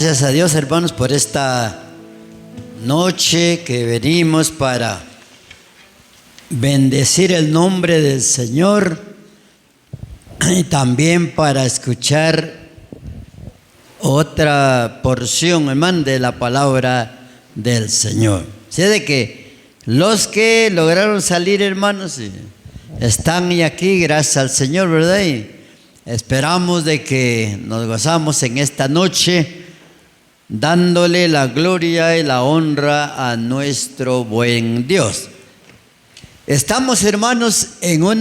Gracias a Dios, hermanos, por esta noche que venimos para bendecir el nombre del Señor y también para escuchar otra porción, hermano, de la palabra del Señor. Sé de que los que lograron salir, hermanos, están aquí, gracias al Señor, ¿verdad? Y esperamos de que nos gozamos en esta noche, dándole la gloria y la honra a nuestro buen Dios. Estamos, hermanos, en un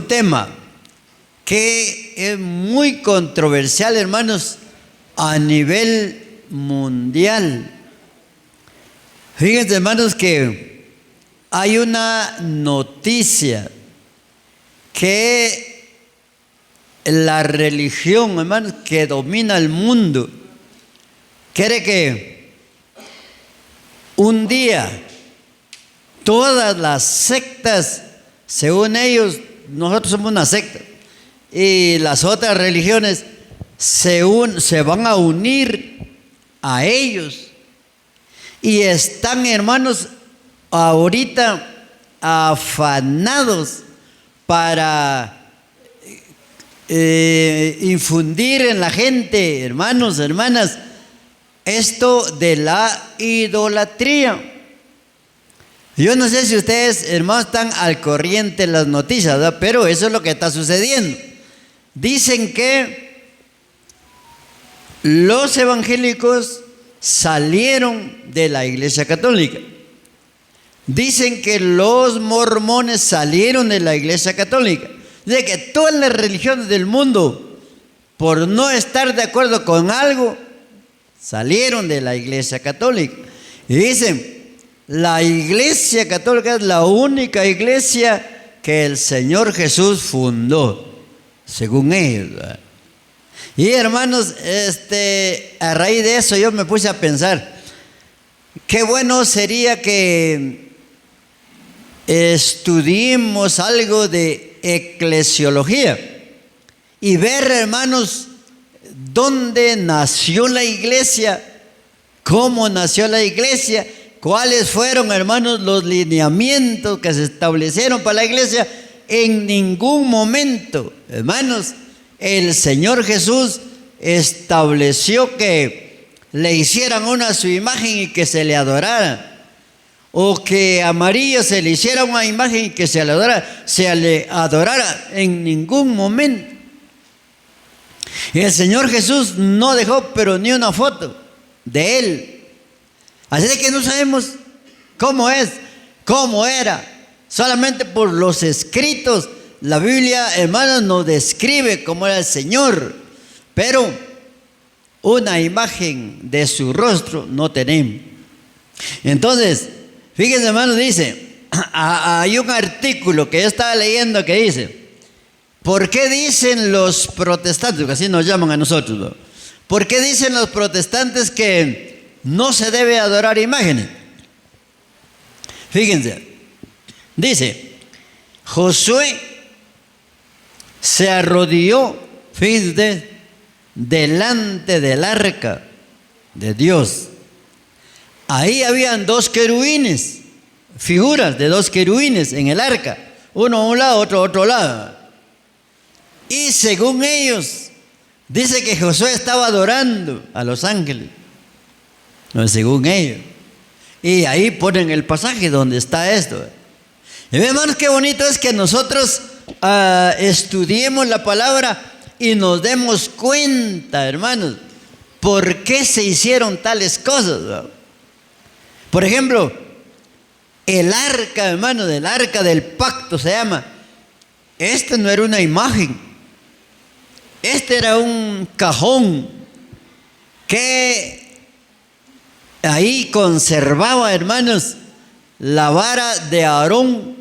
tema que es muy controversial, hermanos, a nivel mundial. Fíjense, hermanos, que hay una noticia que la religión, hermanos, que domina el mundo quiere que un día todas las sectas, según ellos, nosotros somos una secta, y las otras religiones se van a unir a ellos, y están, hermanos, ahorita afanados para infundir en la gente, hermanos, hermanas, esto de la idolatría. Yo no sé si ustedes, hermanos, están al corriente de las noticias, ¿verdad? Pero eso es lo que está sucediendo. Dicen que los evangélicos salieron de la Iglesia Católica. Dicen que los mormones salieron de la Iglesia Católica. De que todas las religiones del mundo, por no estar de acuerdo con algo, salieron de la Iglesia Católica. Y dicen, la Iglesia Católica es la única iglesia que el Señor Jesús fundó, según ellos. Y hermanos, a raíz de eso yo me puse a pensar, qué bueno sería que estudiemos algo de eclesiología y ver, hermanos, dónde nació la iglesia, cómo nació la iglesia, cuáles fueron, hermanos, los lineamientos que se establecieron para la iglesia. En ningún momento, hermanos, el Señor Jesús estableció que le hicieran una a su imagen y que se le adorara, o que a María se le hiciera una imagen y que se le adorara, en ningún momento. Y el Señor Jesús no dejó pero ni una foto de Él. Así de que no sabemos cómo es, cómo era. Solamente por los escritos, la Biblia, hermanos, nos describe cómo era el Señor. Pero una imagen de su rostro no tenemos. Entonces, fíjense, hermanos, dice, hay un artículo que yo estaba leyendo que dice, ¿por qué dicen los protestantes, que así nos llaman a nosotros, ¿no? ¿Por qué dicen los protestantes que no se debe adorar imágenes? Fíjense, dice, Josué se arrodilló, fíjense, delante del arca de Dios. Ahí habían dos querubines, figuras de dos querubines en el arca, uno a un lado, otro a otro lado. Y según ellos, dice que Josué estaba adorando a los ángeles, no, según ellos. Y ahí ponen el pasaje donde está esto. Y hermanos, qué bonito es que nosotros estudiemos la palabra y nos demos cuenta, hermanos, por qué se hicieron tales cosas, ¿no? Por ejemplo, el arca, hermano, del arca del pacto se llama. Este no era una imagen. Este era un cajón que ahí conservaba, hermanos, la vara de Aarón,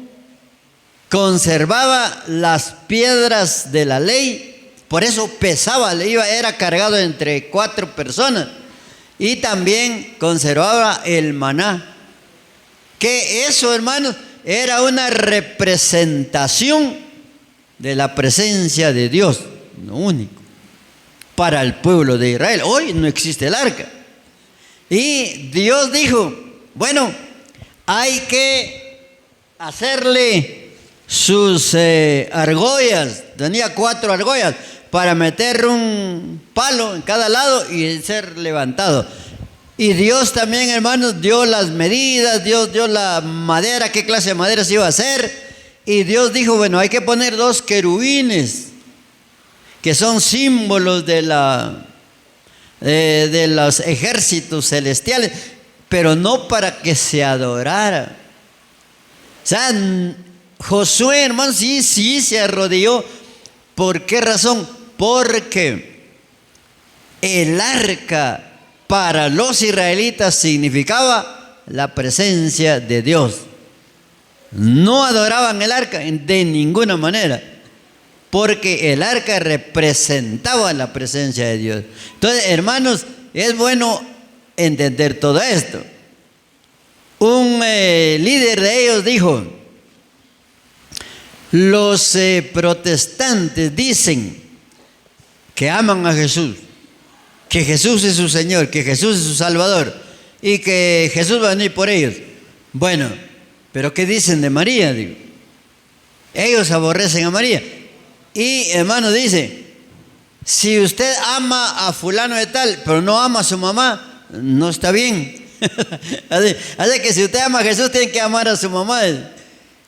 conservaba las piedras de la ley. Por eso pesaba, era cargado entre 4 personas. Y también conservaba el maná. Que eso, hermanos, era una representación de la presencia de Dios, lo único. para el pueblo de Israel. Hoy no existe el arca. Y Dios dijo, bueno, hay que hacerle sus argollas. Tenía 4 argollas para meter un palo en cada lado y ser levantado. Y Dios también, hermanos, dio las medidas, Dios dio la madera, qué clase de madera se iba a hacer. Y Dios dijo, bueno, hay que poner 2 querubines, que son símbolos de los ejércitos celestiales, pero no para que se adorara. O sea, Josué, hermano, sí se arrodilló. ¿Por qué razón? Porque el arca para los israelitas significaba la presencia de Dios. No adoraban el arca de ninguna manera, porque el arca representaba la presencia de Dios. Entonces, hermanos, es bueno entender todo esto. Un líder de ellos dijo, los protestantes dicen que aman a Jesús, que Jesús es su Señor, que Jesús es su Salvador y que Jesús va a venir por ellos. Bueno, pero ¿qué dicen de María? Digo, ellos aborrecen a María. Y hermano dice, si usted ama a fulano de tal, pero no ama a su mamá, no está bien. así que si usted ama a Jesús, tiene que amar a su mamá.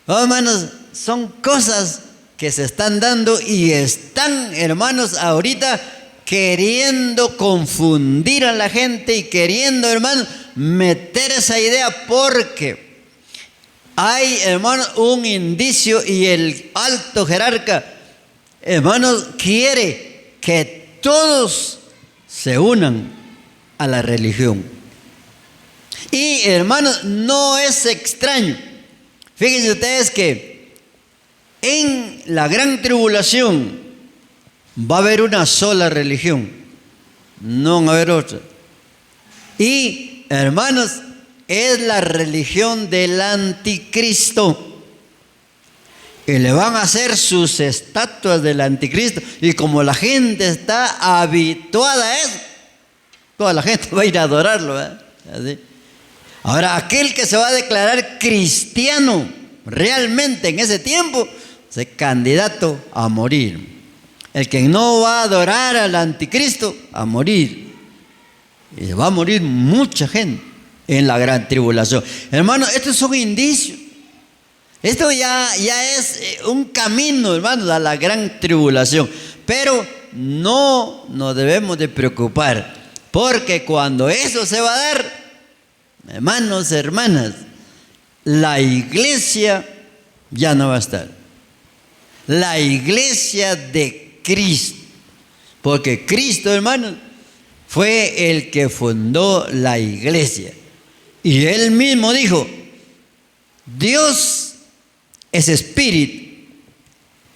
Oh, hermanos, son cosas que se están dando y están, hermanos, ahorita queriendo confundir a la gente y queriendo, hermanos, meter esa idea, porque hay, hermanos, un indicio y el alto jerarca, hermanos, quiere que todos se unan a la religión. Y, hermanos, no es extraño. Fíjense ustedes que en la gran tribulación va a haber una sola religión, no va a haber otra. Y, hermanos, es la religión del anticristo. Y le van a hacer sus estatuas del anticristo. Y como la gente está habituada a eso, toda la gente va a ir a adorarlo, ¿eh? Así. Ahora, aquel que se va a declarar cristiano realmente en ese tiempo, es candidato a morir. El que no va a adorar al anticristo, a morir. Y va a morir mucha gente en la gran tribulación. Hermano, esto es un indicio. Esto ya es un camino, hermano, a la gran tribulación. Pero no nos debemos de preocupar, porque cuando eso se va a dar, hermanos, hermanas, la iglesia ya no va a estar. La iglesia de Cristo, porque Cristo, hermanos, fue el que fundó la iglesia. Y él mismo dijo, Dios es espíritu,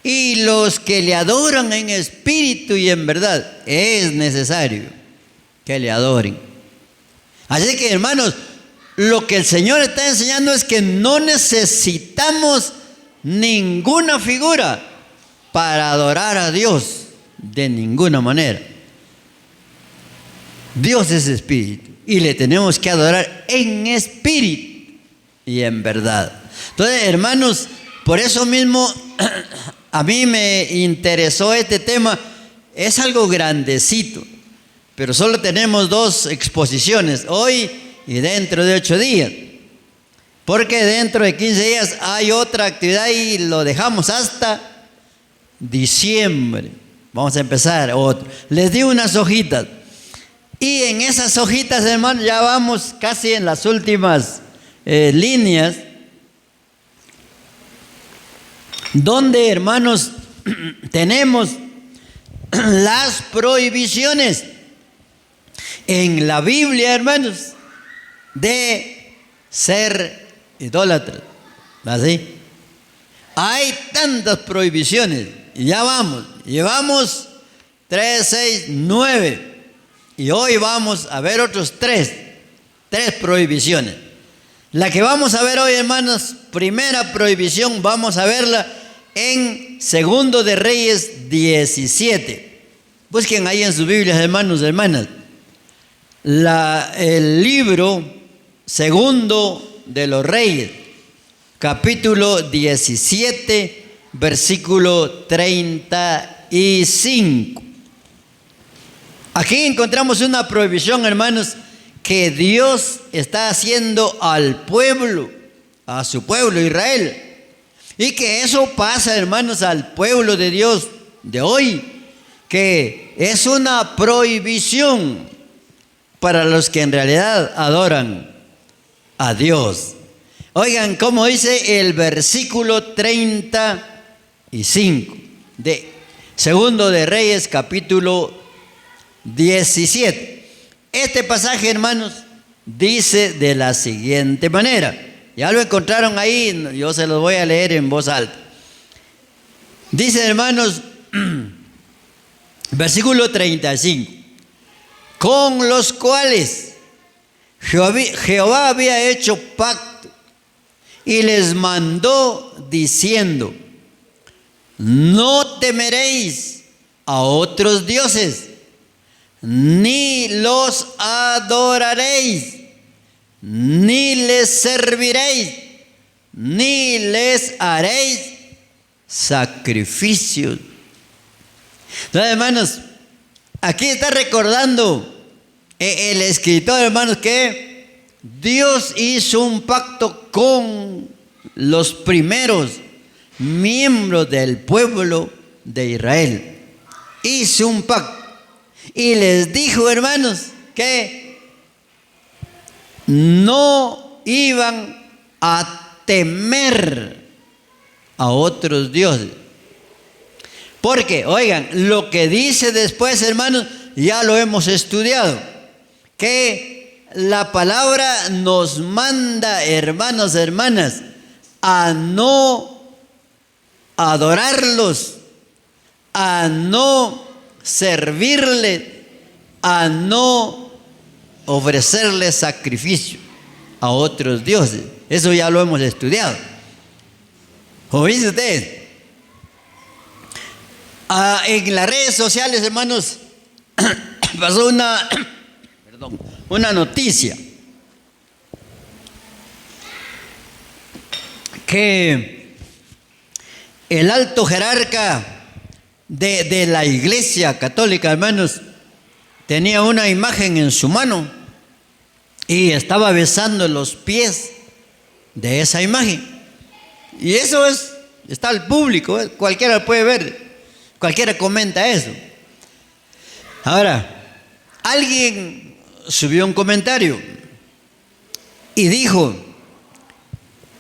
y los que le adoran en espíritu y en verdad, es necesario que le adoren. Así que, hermanos, lo que el Señor está enseñando es que no necesitamos ninguna figura para adorar a Dios, de ninguna manera. Dios es espíritu y le tenemos que adorar en espíritu y en verdad. Entonces, hermanos, por eso mismo a mí me interesó este tema. Es algo grandecito, pero solo tenemos 2 exposiciones, hoy y dentro de 8 días. Porque dentro de 15 días hay otra actividad y lo dejamos hasta diciembre. Vamos a empezar otro. Les di unas hojitas. Y en esas hojitas, hermanos, ya vamos casi en las últimas líneas. Donde, hermanos, tenemos las prohibiciones en la Biblia, hermanos, de ser idólatras. ¿Así? Hay tantas prohibiciones. Y ya vamos. Llevamos 3, 6, 9. Y hoy vamos a ver otros 3 prohibiciones. La que vamos a ver hoy, hermanos, primera prohibición, vamos a verla en 2 de Reyes 17. Busquen ahí en sus Biblias, hermanos y hermanas, el libro segundo de los Reyes, capítulo 17, versículo 35. Aquí encontramos una prohibición, hermanos, que Dios está haciendo al pueblo, a su pueblo Israel. Y que eso pasa, hermanos, al pueblo de Dios de hoy, que es una prohibición para los que en realidad adoran a Dios. Oigan cómo dice el versículo 35 de Segundo de Reyes, capítulo 17. Este pasaje, hermanos, dice de la siguiente manera. Ya lo encontraron ahí, yo se los voy a leer en voz alta. Dice, hermanos, versículo 35. Con los cuales Jehová había hecho pacto y les mandó diciendo: no temeréis a otros dioses, ni los adoraréis, ni les serviréis, ni les haréis sacrificios. Entonces, hermanos, aquí está recordando el escritor, hermanos, que Dios hizo un pacto con los primeros miembros del pueblo de Israel. Hizo un pacto y les dijo, hermanos, que no iban a temer a otros dioses. Porque, oigan, lo que dice después, hermanos, ya lo hemos estudiado, que la palabra nos manda, hermanos, hermanas, a no adorarlos, a no servirles, a no ofrecerles sacrificio a otros dioses. Eso ya lo hemos estudiado. ¿Oíste ustedes? En las redes sociales, hermanos, pasó una noticia que el alto jerarca de la Iglesia Católica, hermanos, tenía una imagen en su mano y estaba besando los pies de esa imagen. Y eso está al público, cualquiera puede ver, cualquiera comenta eso. Ahora, alguien subió un comentario y dijo: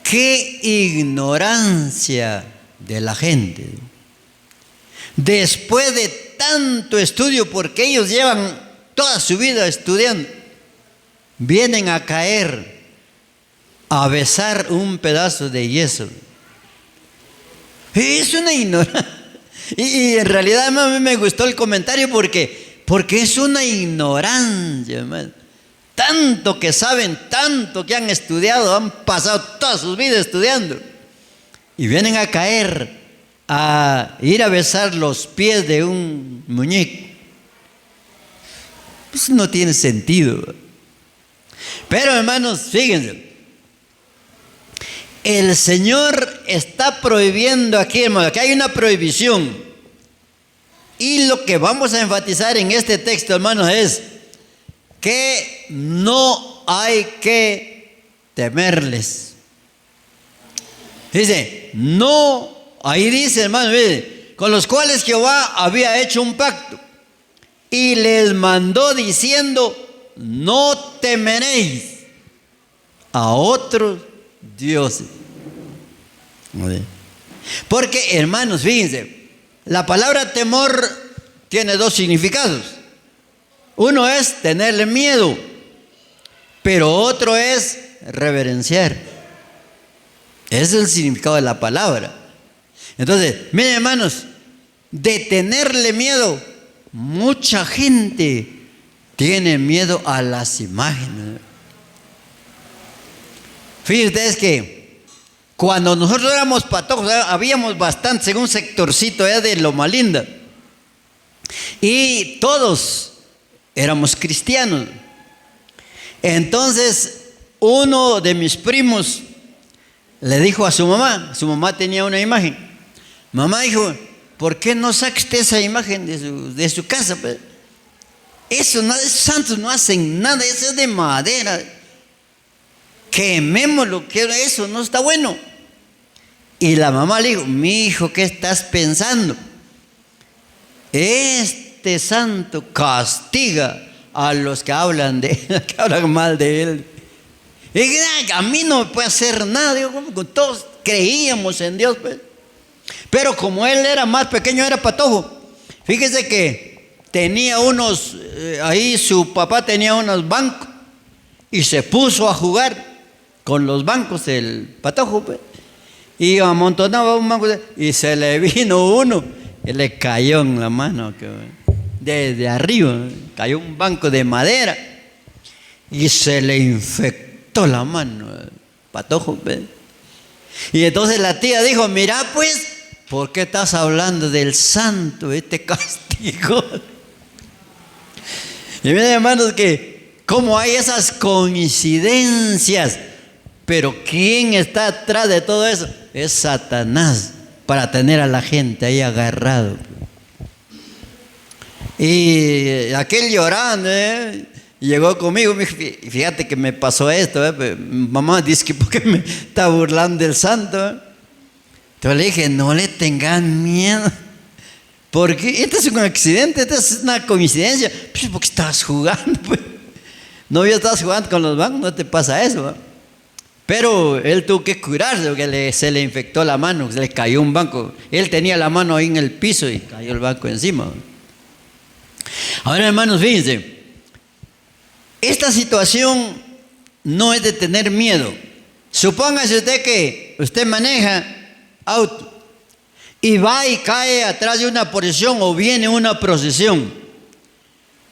qué ignorancia de la gente. Después de tanto estudio, porque ellos llevan toda su vida estudiando, vienen a caer a besar un pedazo de yeso. Es una ignorancia. Y en realidad, a mí me gustó el comentario porque es una ignorancia, hermano. Tanto que saben, tanto que han estudiado, han pasado toda su vida estudiando, y vienen a caer a ir a besar los pies de un muñeco. Pues no tiene sentido. Pero, hermanos, fíjense, el Señor está prohibiendo aquí, hermano, aquí hay una prohibición. Y lo que vamos a enfatizar en este texto, hermanos, es que no hay que temerles. Dice, no, ahí dice, hermano, con los cuales Jehová había hecho un pacto y les mandó diciendo: no temeréis a otros dioses. Porque, hermanos, fíjense, la palabra temor tiene dos significados. Uno es tenerle miedo, pero otro es reverenciar. Ese es el significado de la palabra. Entonces, miren, hermanos, de tenerle miedo, mucha gente tiene miedo a las imágenes. Fíjense ustedes que cuando nosotros éramos patojos, habíamos bastante en un sectorcito de Loma Linda. Y todos éramos cristianos. Entonces, uno de mis primos le dijo a su mamá tenía una imagen. Mamá dijo, ¿por qué no saca usted esa imagen de su casa? Pues? Eso, nada, esos santos no hacen nada, eso es de madera. Quemémoslo, que eso no está bueno. Y la mamá le dijo, mi hijo, ¿qué estás pensando? Este santo castiga a los que hablan que hablan mal de él. Y a mí no me puede hacer nada. Digo, todos creíamos en Dios, pues. Pero como él era más pequeño, era patojo. Fíjese que tenía ahí su papá tenía unos bancos y se puso a jugar con los bancos el patojo, pues. Y amontonaba un banco y se le vino uno y le cayó en la mano desde arriba, cayó un banco de madera y se le infectó la mano patojo, pues. Y entonces la tía dijo, mira pues, ¿por qué estás hablando del santo? Este castigo. Y miren, hermanos, que cómo hay esas coincidencias. Pero ¿quién está atrás de todo eso? Es Satanás, para tener a la gente ahí agarrado. Y aquel llorando, llegó conmigo, me dijo, fíjate que me pasó esto, mamá dice que porque me está burlando del santo. Entonces le dije, no le tengan miedo, porque este es un accidente, esta es una coincidencia. Pues porque estabas jugando, pues. No, yo estabas jugando con los bancos, no te pasa eso, ¿no? Pero él tuvo que curarse porque se le infectó la mano, se le cayó un banco. Él tenía la mano ahí en el piso y cayó el banco encima. Ahora, hermanos, fíjense, esta situación no es de tener miedo. Supóngase usted que usted maneja auto y va y cae atrás de una procesión o viene una procesión.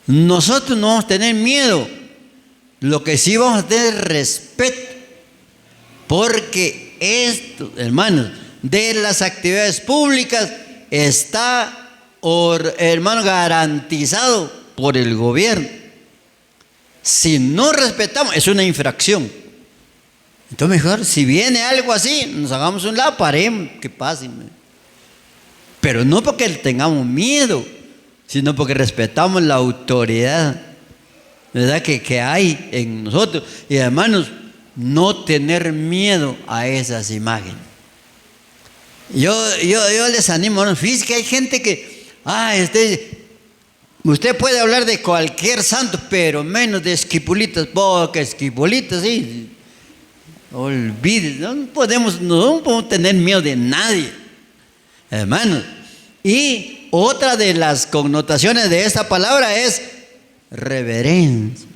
Nosotros no vamos a tener miedo. Lo que sí vamos a tener es respeto. Porque esto, hermanos, de las actividades públicas está, hermano, garantizado por el gobierno. Si no respetamos, es una infracción. Entonces mejor, si viene algo así, nos hagamos un lado, paremos, que pase. Pero no porque tengamos miedo, sino porque respetamos la autoridad, ¿verdad? Que hay en nosotros. Y hermanos, no tener miedo a esas imágenes. Yo les animo, ¿no? Fíjense que hay gente que, usted puede hablar de cualquier santo, pero menos de Esquipulitas, porque Esquipulitas, sí, olvídese, no podemos tener miedo de nadie, hermanos. Y otra de las connotaciones de esta palabra es reverencia.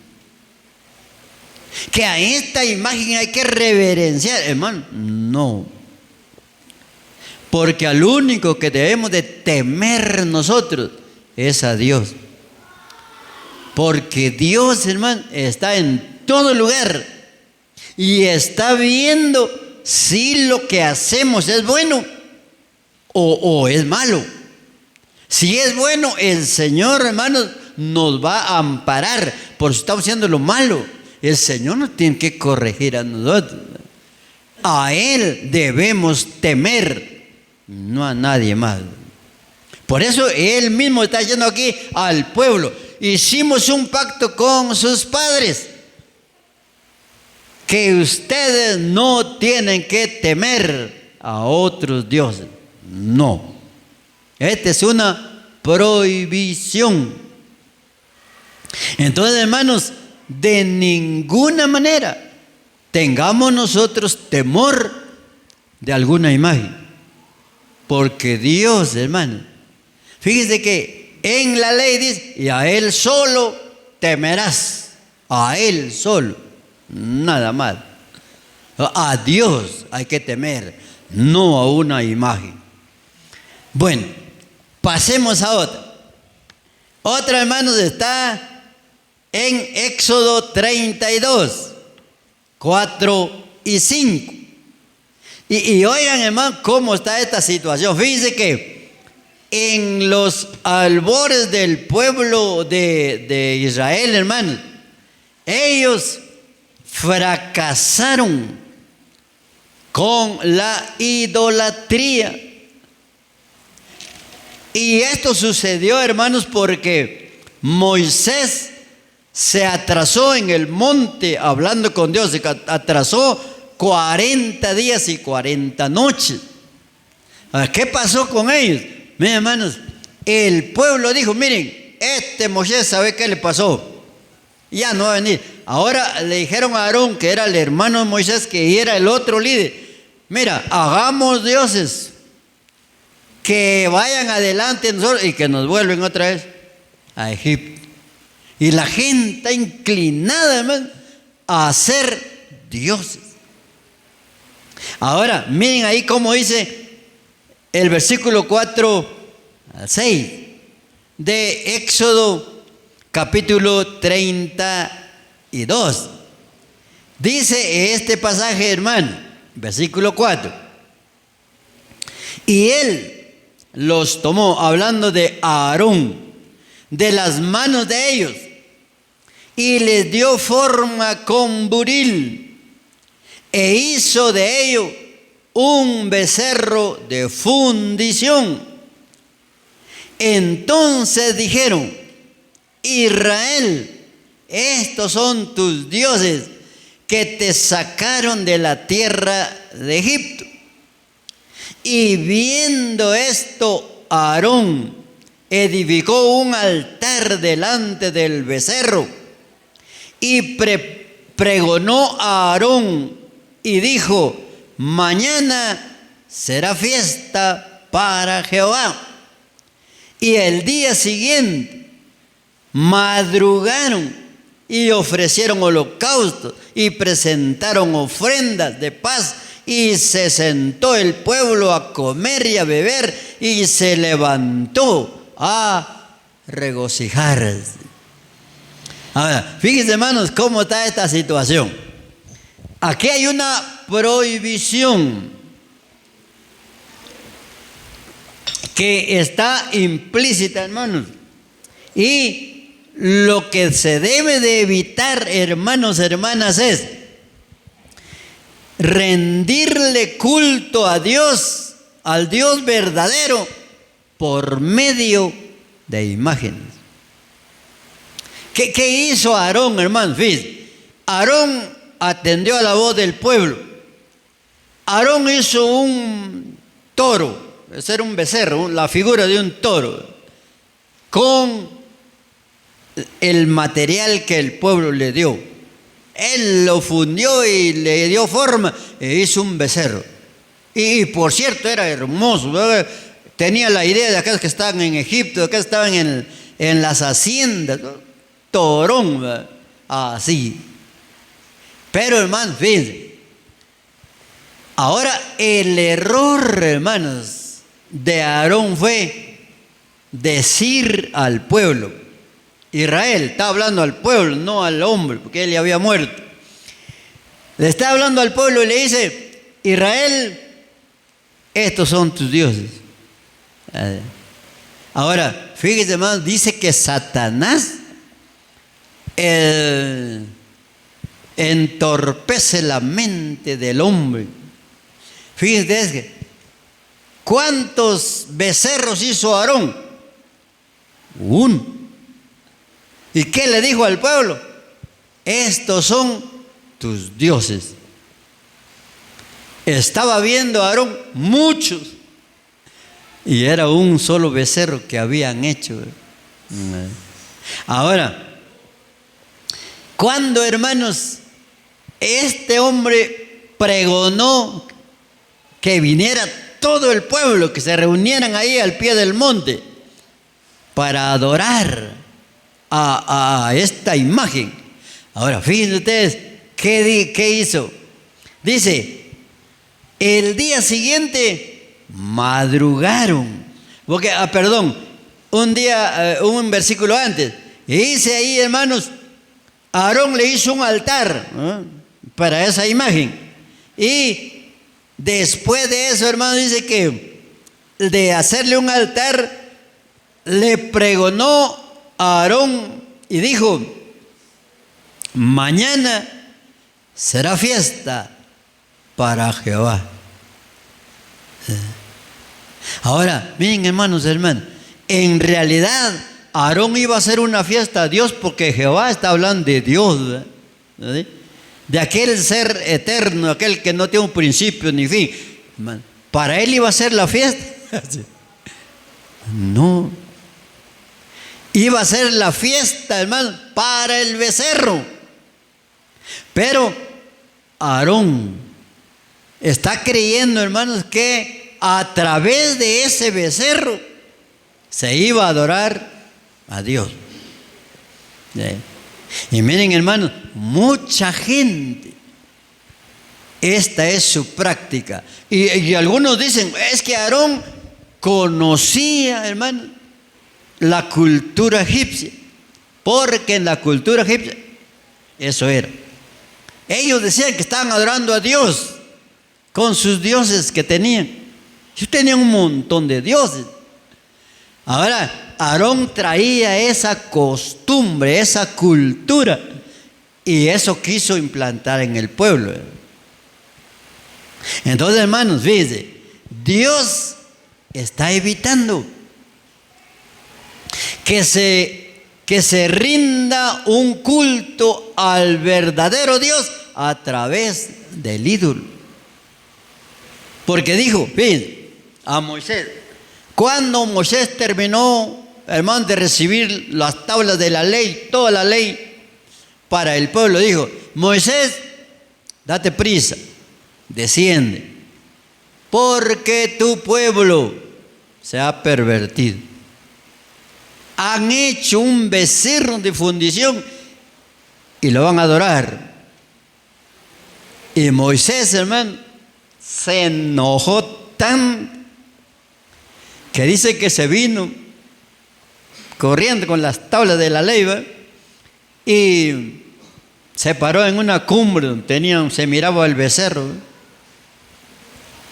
Que a esta imagen hay que reverenciar, hermano. No. Porque al único que debemos de temer nosotros es a Dios. Porque Dios, hermano, está en todo lugar y está viendo si lo que hacemos es bueno o es malo. Si es bueno, el Señor, hermanos, nos va a amparar por si estamos haciendo lo malo. El Señor nos tiene que corregir a nosotros. A Él debemos temer, no a nadie más. Por eso Él mismo está diciendo aquí al pueblo, hicimos un pacto con sus padres, que ustedes no tienen que temer a otros dioses. No. Esta es una prohibición. Entonces, hermanos, de ninguna manera tengamos nosotros temor de alguna imagen. Porque Dios, hermano, fíjese que en la ley dice, y a Él solo temerás. A Él solo, nada más. A Dios hay que temer, no a una imagen. Bueno, pasemos a otra. Otra, hermanos, está en Éxodo 32, 4 y 5. Y oigan, hermano, cómo está esta situación. Fíjense que en los albores del pueblo de Israel, hermanos, ellos fracasaron con la idolatría. Y esto sucedió, hermanos, porque Moisés se atrasó en el monte hablando con Dios. Se atrasó 40 días y 40 noches. ¿Qué pasó con ellos? Miren, hermanos, el pueblo dijo: miren, este Moisés, ¿sabe qué le pasó? Ya no va a venir. Ahora le dijeron a Aarón, que era el hermano de Moisés, que era el otro líder: mira, hagamos dioses que vayan adelante nosotros y que nos vuelven otra vez a Egipto. Y la gente está inclinada, hermano, a hacer dioses. Ahora, miren ahí cómo dice el versículo 4 al 6 de Éxodo capítulo 32. Dice este pasaje, hermano, versículo 4: y él los tomó, hablando de Aarón, de las manos de ellos, y les dio forma con buril, e hizo de ello un becerro de fundición. Entonces dijeron: Israel, estos son tus dioses que te sacaron de la tierra de Egipto. Y viendo esto, Aarón edificó un altar delante del becerro y pregonó a Aarón y dijo: mañana será fiesta para Jehová. Y el día siguiente madrugaron y ofrecieron holocaustos y presentaron ofrendas de paz. Y se sentó el pueblo a comer y a beber, y se levantó a regocijarse. Ahora, fíjense, hermanos, cómo está esta situación. Aquí hay una prohibición que está implícita, hermanos. Y lo que se debe de evitar, hermanos, hermanas, es rendirle culto a Dios, al Dios verdadero, por medio de imágenes. ¿Qué hizo Aarón, hermano? Fíjense, Aarón atendió a la voz del pueblo. Aarón hizo un toro, ese era un becerro, la figura de un toro, con el material que el pueblo le dio. Él lo fundió y le dio forma e hizo un becerro. Y por cierto, era hermoso, ¿verdad? Tenía la idea de aquellos que estaban en Egipto, de aquellos que estaban en las haciendas, ¿no? Torón, ¿verdad? Así. Pero, hermanos, fíjense, ahora el error, hermanos, de Aarón fue decir al pueblo. Israel está hablando al pueblo, no al hombre, porque él ya había muerto. Le está hablando al pueblo y le dice: Israel, estos son tus dioses. Ahora, fíjese, hermano, dice que Satanás entorpece la mente del hombre. Fíjense, ¿cuántos becerros hizo Aarón? Uno. ¿Y qué le dijo al pueblo? Estos son tus dioses. Estaba viendo a Aarón muchos, y era un solo becerro que habían hecho. Ahora, cuando, hermanos, este hombre pregonó que viniera todo el pueblo, que se reunieran ahí al pie del monte para adorar a esta imagen. Ahora, fíjense ustedes, ¿qué hizo? Dice: el día siguiente madrugaron. Porque, un versículo antes. Y dice ahí, hermanos, Aarón le hizo un altar, ¿no?, para esa imagen. Y después de eso, hermanos, dice que de hacerle un altar, le pregonó a Aarón y dijo: mañana será fiesta para Jehová. Ahora, miren, hermanos, en realidad Aarón iba a hacer una fiesta a Dios, porque Jehová está hablando de Dios, ¿verdad? De aquel ser eterno, aquel que no tiene un principio ni fin. ¿Para él iba a ser la fiesta? No. Iba a ser la fiesta, hermano, para el becerro. Pero Aarón está creyendo, hermanos, que a través de ese becerro se iba a adorar a Dios. Y miren, hermanos, mucha gente, esta es su práctica. Y algunos dicen: es que Aarón conocía, hermano, la cultura egipcia, porque en la cultura egipcia eso era. Ellos decían que estaban adorando a Dios con sus dioses que tenían. Ellos tenían un montón de dioses. Ahora, Aarón traía esa costumbre, esa cultura, y eso quiso implantar en el pueblo. Entonces, hermanos, fíjense, Dios está evitando que se rinda un culto al verdadero Dios a través del ídolo. Porque dijo, fíjense, a Moisés, cuando Moisés terminó, hermano, de recibir las tablas de la ley, toda la ley para el pueblo, dijo: Moisés, date prisa, desciende, porque tu pueblo se ha pervertido. Han hecho un becerro de fundición y lo van a adorar. Y Moisés, hermano, se enojó tanto que dice que se vino corriendo con las tablas de la ley, ¿va? Y se paró en una cumbre donde se miraba el becerro, ¿va?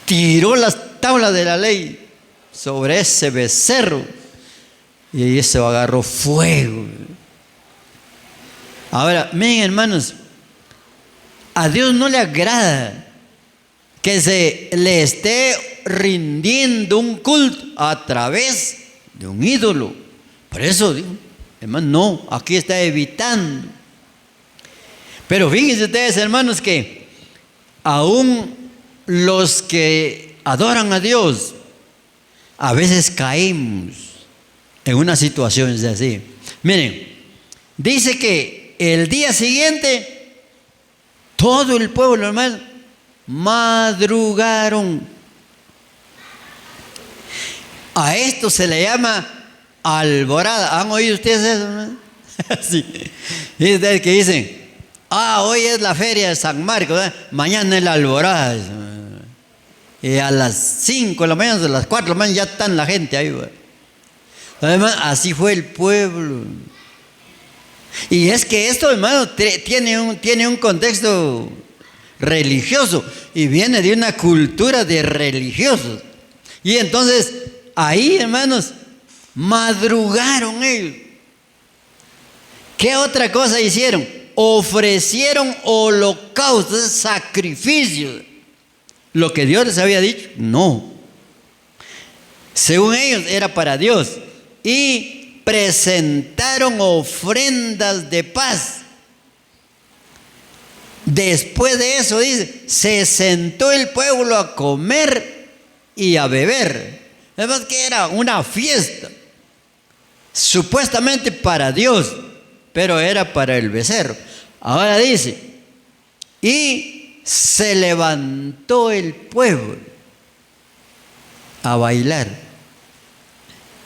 Tiró las tablas de la ley sobre ese becerro y eso agarró fuego. Ahora, miren, hermanos, a Dios no le agrada que se le esté rindiendo un culto a través de un ídolo. Por eso digo, hermano, no, aquí está evitando. Pero fíjense ustedes, hermanos, que aún los que adoran a Dios, a veces caemos en una situación así. Miren, dice que el día siguiente todo el pueblo, hermano, madrugaron. A esto se le llama alborada. ¿Han oído ustedes eso, no? Sí. Y ustedes que dicen: hoy es la feria de San Marcos, ¿verdad? Mañana es la alborada. Y a las 5 de la mañana, a las 4 de la mañana ya están la gente ahí, ¿verdad? Además, así fue el pueblo. Y es que esto, hermano, tiene un contexto religioso y viene de una cultura de religiosos. Y entonces ahí, hermanos, madrugaron ellos. ¿Qué otra cosa hicieron? Ofrecieron holocaustos, sacrificios. Lo que Dios les había dicho, no. Según ellos era para Dios. Y presentaron ofrendas de paz. Después de eso, dice, se sentó el pueblo a comer y a beber. Además que era una fiesta, supuestamente para Dios, pero era para el becerro. Ahora dice, y se levantó el pueblo a bailar.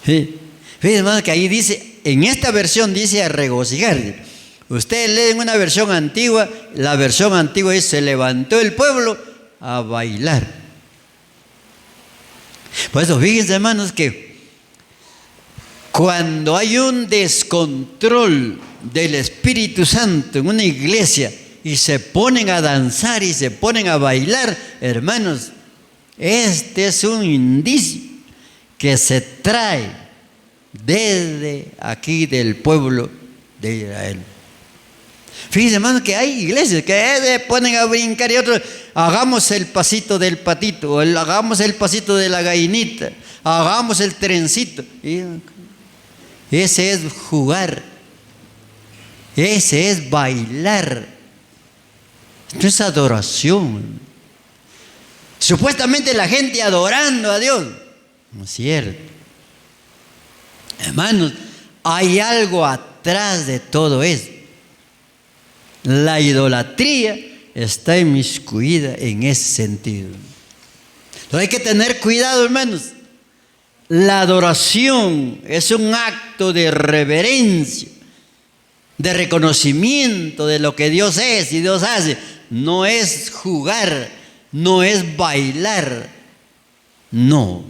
Fíjense, hermano, que ahí dice, en esta versión dice a regocijarse. Ustedes leen una versión antigua, la versión antigua dice: se levantó el pueblo a bailar. Por eso, fíjense, hermanos, que cuando hay un descontrol del Espíritu Santo en una iglesia y se ponen a danzar y se ponen a bailar, hermanos, este es un indicio que se trae desde aquí del pueblo de Israel. Fíjense, hermanos, que hay iglesias que se ponen a brincar y otros, hagamos el pasito del patito, hagamos el pasito de la gallinita, hagamos el trencito. Y ese es jugar, ese es bailar. Esto es adoración. Supuestamente la gente adorando a Dios. No es cierto. Hermanos, hay algo atrás de todo eso. La idolatría está inmiscuida en ese sentido. Entonces hay que tener cuidado, hermanos. La adoración es un acto de reverencia, de reconocimiento de lo que Dios es y Dios hace. No es jugar, no es bailar. No.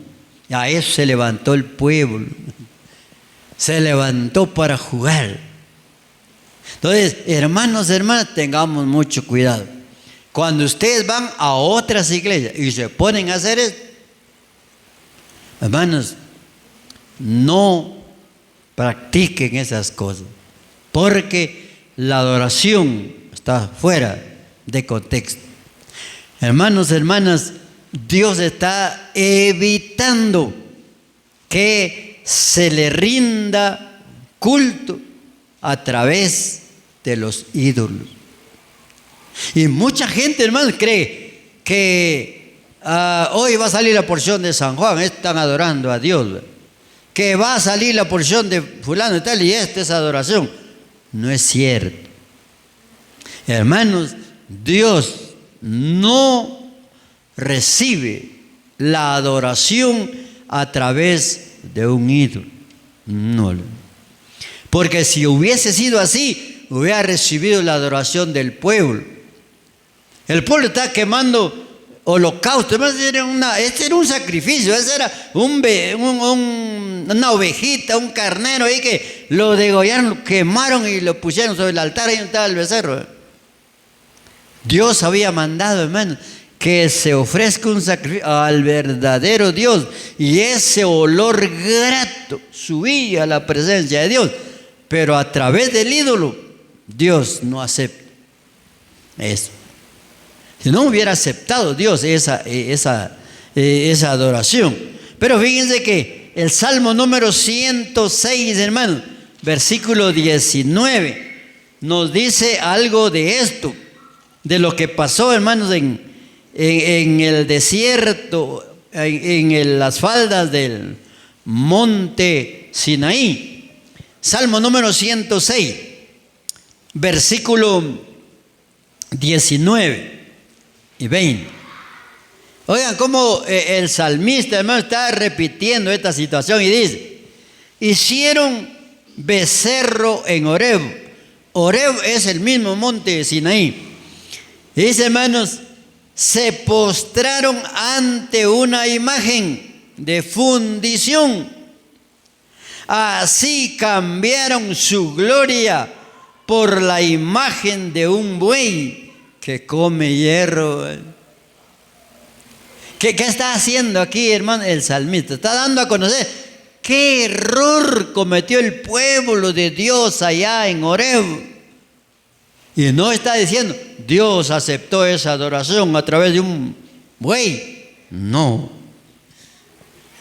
A eso se levantó el pueblo. Se levantó para jugar. Entonces, hermanos, hermanas, tengamos mucho cuidado. Cuando ustedes van a otras iglesias y se ponen a hacer esto, hermanos, no practiquen esas cosas, porque la adoración está fuera de contexto. Hermanos, hermanas, Dios está evitando que se le rinda culto a través de los ídolos. Y mucha gente, hermanos, cree que hoy va a salir la porción de San Juan, están adorando a Dios, ¿verdad? Que va a salir la porción de fulano y tal, y esta es adoración. No es cierto. Hermanos, Dios no recibe la adoración a través de un ídolo. No. Porque si hubiese sido así, hubiera recibido la adoración del pueblo. El pueblo está quemando holocausto. Este era un sacrificio. Ese era una ovejita, un carnero ahí que lo degollaron, lo quemaron y lo pusieron sobre el altar. Ahí estaba el becerro. Dios había mandado, hermano, que se ofrezca un sacrificio al verdadero Dios. Y ese olor grato subía a la presencia de Dios. Pero a través del ídolo, Dios no acepta eso. Si no hubiera aceptado Dios esa adoración. Pero fíjense que el Salmo número 106, hermano, versículo 19, nos dice algo de esto, de lo que pasó, hermanos, en el desierto, en las faldas del monte Sinaí. Salmo número 106, versículo 19 y 20. Oigan cómo el salmista, hermano, está repitiendo esta situación y dice: hicieron becerro en Horeb. Horeb es el mismo monte de Sinaí. Y dice, hermanos, se postraron ante una imagen de fundición. Así cambiaron su gloria por la imagen de un buey que come hierro. ¿Qué está haciendo aquí, hermano, el salmista? Está dando a conocer qué error cometió el pueblo de Dios allá en Horeb. Y no está diciendo, Dios aceptó esa adoración a través de un buey. No.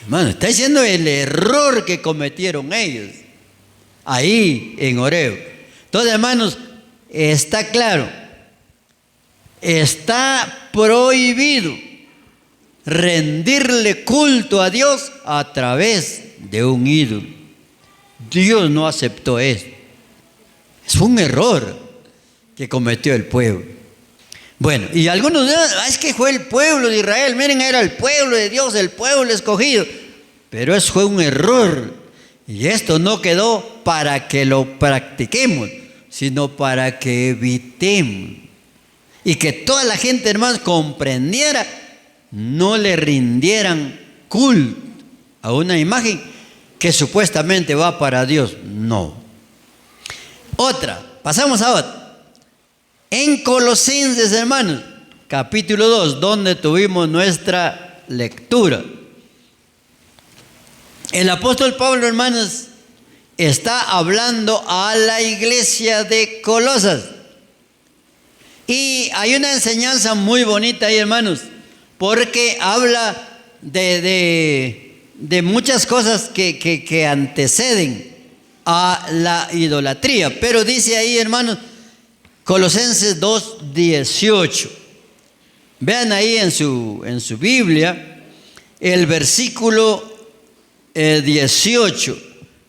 Hermano, está diciendo el error que cometieron ellos ahí en Horeb. Entonces, hermanos, está claro, está prohibido rendirle culto a Dios a través de un ídolo. Dios no aceptó eso. Es un error que cometió el pueblo. Bueno, y algunos dicen, es que fue el pueblo de Israel, miren, era el pueblo de Dios, el pueblo escogido. Pero eso fue un error. Y esto no quedó para que lo practiquemos, sino para que evitemos. Y que toda la gente, hermanos, comprendiera, no le rindieran culto a una imagen que supuestamente va para Dios. No. Otra, pasamos a otra. En Colosenses, hermanos, capítulo 2, donde tuvimos nuestra lectura. El apóstol Pablo, hermanos, está hablando a la iglesia de Colosas. Y hay una enseñanza muy bonita ahí, hermanos, porque habla de muchas cosas que anteceden a la idolatría. Pero dice ahí, hermanos, Colosenses 2:18. Vean ahí en su Biblia el versículo 18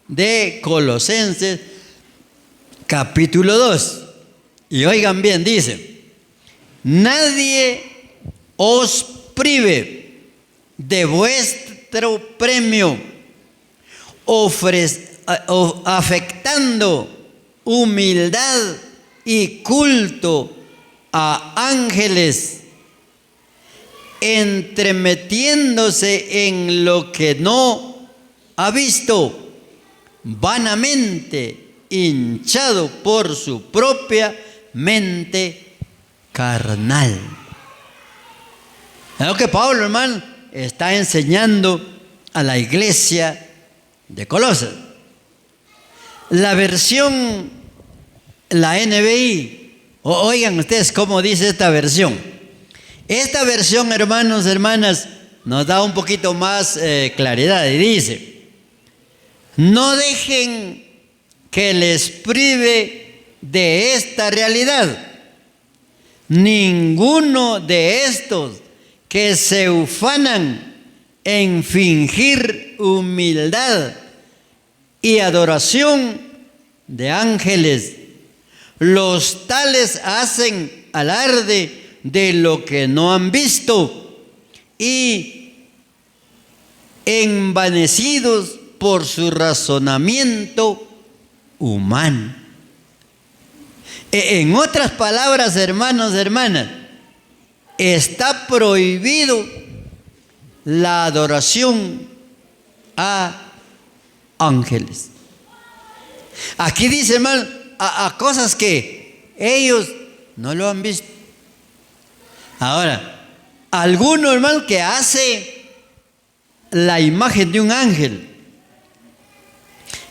de Colosenses capítulo 2. Y oigan bien, dice: nadie os prive de vuestro premio, afectando humildad y culto a ángeles, entremetiéndose en lo que no ha visto, vanamente hinchado por su propia mente carnal. Es lo que Pablo, hermano, está enseñando a la iglesia de Colosas. La versión, la NBI, oigan ustedes cómo dice esta versión. Esta versión, hermanos, hermanas, nos da un poquito más claridad y dice: no dejen que les prive de esta realidad ninguno de estos que se ufanan en fingir humildad y adoración de ángeles. Los tales hacen alarde de lo que no han visto y envanecidos por su razonamiento humano. En otras palabras, hermanos, hermanas, está prohibido la adoración a ángeles. Aquí dice, hermano, a cosas que ellos no lo han visto. Ahora, alguno, hermano, que hace la imagen de un ángel,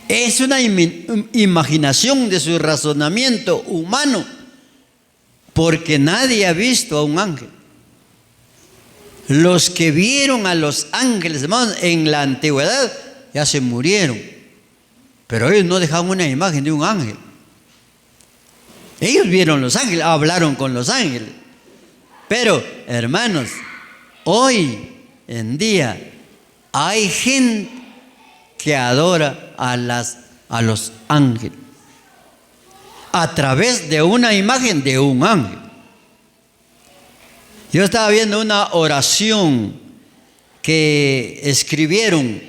es una imaginación de su razonamiento humano, porque nadie ha visto a un ángel. Los que vieron a los ángeles, hermanos, en la antigüedad ya se murieron, pero ellos no dejaban una imagen de un ángel. Ellos vieron los ángeles, hablaron con los ángeles. Pero, hermanos, hoy en día hay gente que adora a los ángeles a través de una imagen de un ángel. Yo estaba viendo una oración que escribieron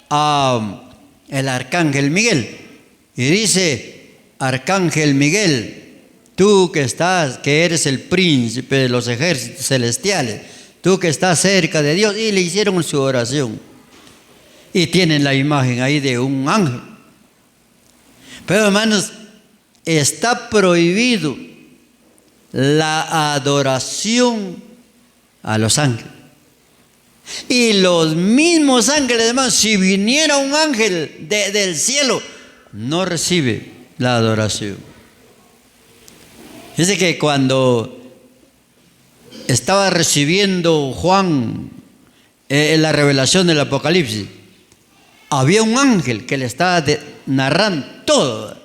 a el arcángel Miguel, y dice: arcángel Miguel, tú que eres el príncipe de los ejércitos celestiales, tú que estás cerca de Dios. Y le hicieron su oración y tienen la imagen ahí de un ángel. Pero, hermanos, está prohibido la adoración a los ángeles. Y los mismos ángeles, hermanos, si viniera un ángel del cielo, no recibe la adoración. Dice que cuando estaba recibiendo Juan la revelación del Apocalipsis, había un ángel que le estaba narrando todo.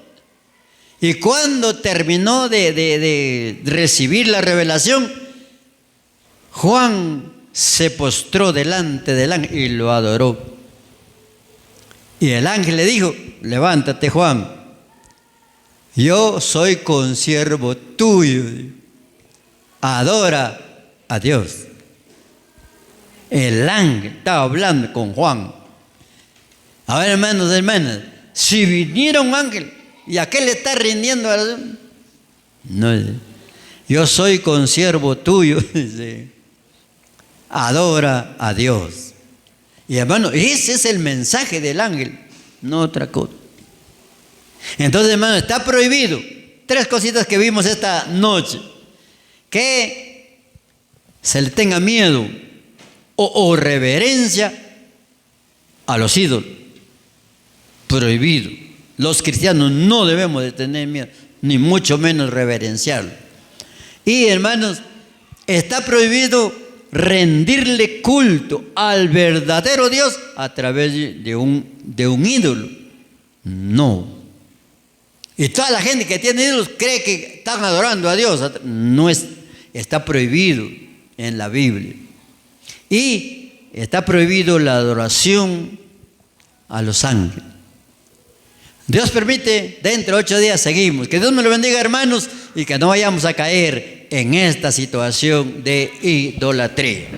Y cuando terminó de recibir la revelación, Juan se postró delante del ángel y lo adoró. Y el ángel le dijo: levántate, Juan, yo soy consiervo tuyo, adora a Dios. El ángel estaba hablando con Juan. A ver, hermanos, hermanas, si viniera un ángel y a qué le está rindiendo oración, no, yo soy consiervo tuyo, dice, adora a Dios. Y hermano, ese es el mensaje del ángel, no otra cosa. Entonces, hermano, está prohibido 3 cositas que vimos esta noche: que se le tenga miedo o reverencia a los ídolos, prohibido. Los cristianos no debemos de tener miedo, ni mucho menos reverenciarlo. Y hermanos, está prohibido rendirle culto al verdadero Dios a través de un ídolo. No. Y toda la gente que tiene ídolos cree que están adorando a Dios. No es, está prohibido en la Biblia. Y está prohibido la adoración a los ángeles. Dios permite, dentro de 8 días seguimos. Que Dios me lo bendiga, hermanos, y que no vayamos a caer en esta situación de idolatría.